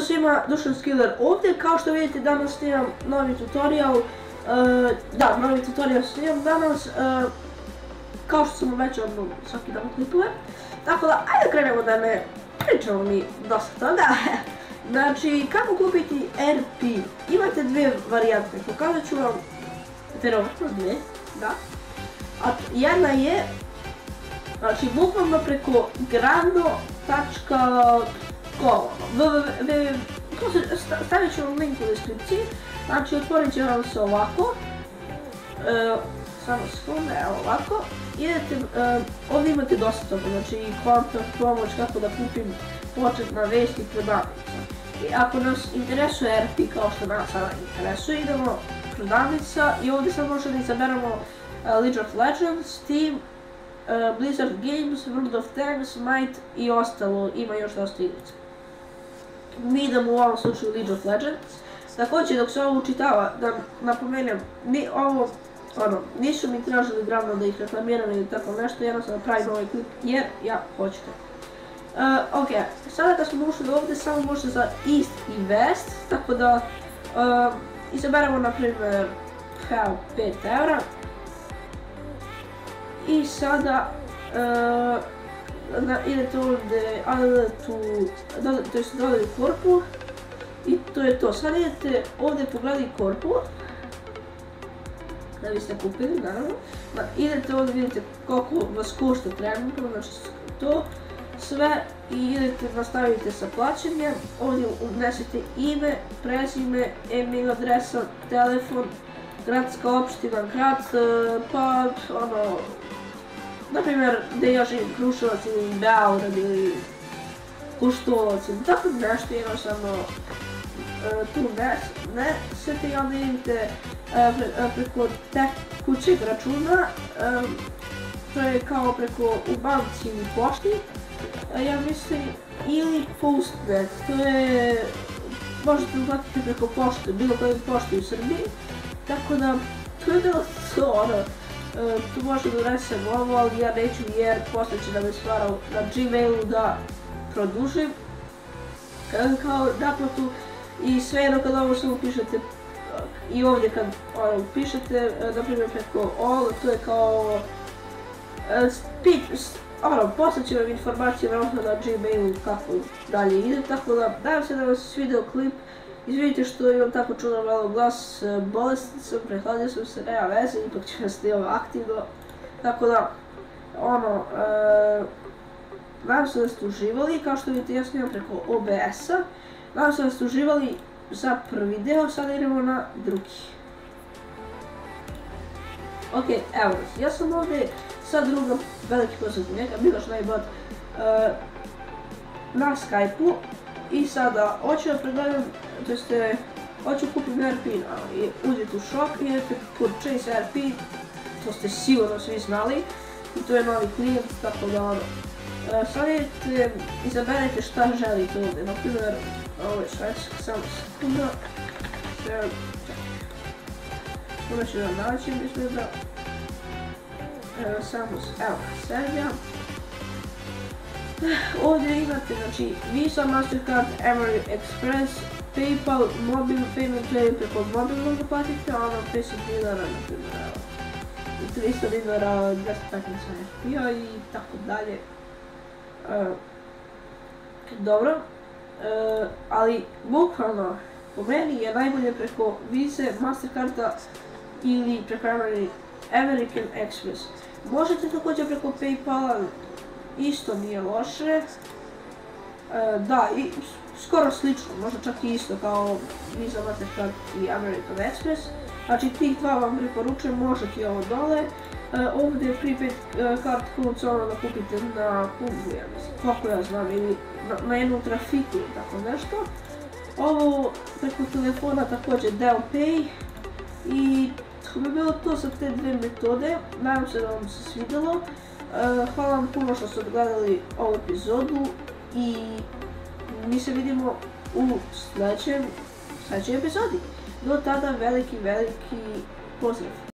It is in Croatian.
Pozdrav svima, Dušan Skiller ovdje. Kao što vidite, danas snimam novi tutorial. Novi tutorial snimam danas. Kao što sam obećao svaki dan klipove. Tako da, ajde krenemo da ne pričamo mi dosta toga. Znači, kako kupiti RP? Imate dvije varijante, pokazat ću vam verovatno dvije, da. A jedna je, znači, bukvalno preko grando.com. Stavit ću vam link u deskripciji, znači otvorit će vam se ovako, samo sekunde, evo ovako, idete, ovdje imate dosta toga, znači kontakt, pomoć, kako da kupim početna vest i prodavnica. I ako nas interesuje RP kao što nas sada interesuje, idemo prodavnica i ovdje sad možemo da izaberemo League of Legends, Steam, Blizzard Games, World of Tanks, Might i ostalo, ima još dosta igrica. Mi idemo u ovom slučaju League of Legends. Također, dok se ovo učitava, da napomenem, nisu mi tražili glavno da ih reklamiram ili tako nešto, jednostavno pravim ovaj klip jer ja hoću to. Ok, sada kad smo ušli ovdje, samo možete za East i West, tako da izaberemo na primjer 5 eura. I sada idete ovdje, dodali korpu i to je to. Sad idete ovdje pogledati korpu, da biste kupili, naravno. Idete ovdje, vidite koliko vas košta trenutno, znači to sve i idete, nastavite sa plaćanjem. Ovdje unesete ime, prezime, email adresa, telefon, gradska opština, grad, pa naprimjer gdje ja živim, Kruševac ili Beograd ili Kuštolovac ili tako nešto, jednostavno tu unesete i onda idete preko tekućeg računa, to je kao preko u banci ili pošti, ja mislim, ili Postnet, to je, možete uplatiti preko pošte, bilo koje pošte u Srbiji, tako da to je bilo to, tu možda da unesem ovo, ali ja neću jer posle će da me stvarao na Gmailu da produžim kao naplatu i svejedno kad ovo samo pišete i ovdje kad pišete, naprimjer preko all, to je kao posle će vam informacije na Gmailu kako dalje ide, tako da nadam se da vam se svidio klip. Izvinite što imam tako čudan malo glas, bolestan sam, prehladio sam se, nema veze, ipak ću vas snimati aktivno. Tako da, nadam se da ste uživali, kao što vidite ja snimam preko OBS-a. Nadam se da ste uživali za prvi deo, sada idemo na drugi. Ok, evo nas, ja sam ovdje sa drugom, veliki pozdrav za njega, Miloš Najbot, na Skype-u. I sada, hoću da pregledam, to jeste, hoću kupiti RP, i uđete u shop i idete purchase RP, to ste sigurno svi znali, i to je novi klijent, tako da sad idete, izaberete šta želite ovdje, naprimjer, ovo je švedska, samo sekunda, onda ću da naći, mislim da, samo, evo, Serbia. Ovdje imate, znači, Visa, Mastercard, American Express, PayPal, mobilni payment play preko mobilnog da platite, ono 50 dinara, naprimjer, i 300 dinara, 215 RP-a i tako dalje. Dobro, ali bukvalno, po meni je najbolje preko Visa, Mastercarda ili preko American Express. Možete također preko PayPala, isto nije loše, da, i skoro slično, možda čak i isto kao Visa, Mastercard i American Express. Znači tih dva vam preporučujem, možete i ovo dole. Ovdje je prepaid card codes, ono da kupite na Kumbu, ja mislim, koliko ja znam, ili na jednu trafiku ili tako nešto. Ovo preko telefona također Dell Pay i to bi bilo to sa te dve metode, nadam se da vam se svidjelo. Hvala vam puno što ste odgledali ovu epizodu i mi se vidimo u sljedećoj epizodi. Do tada veliki pozdrav!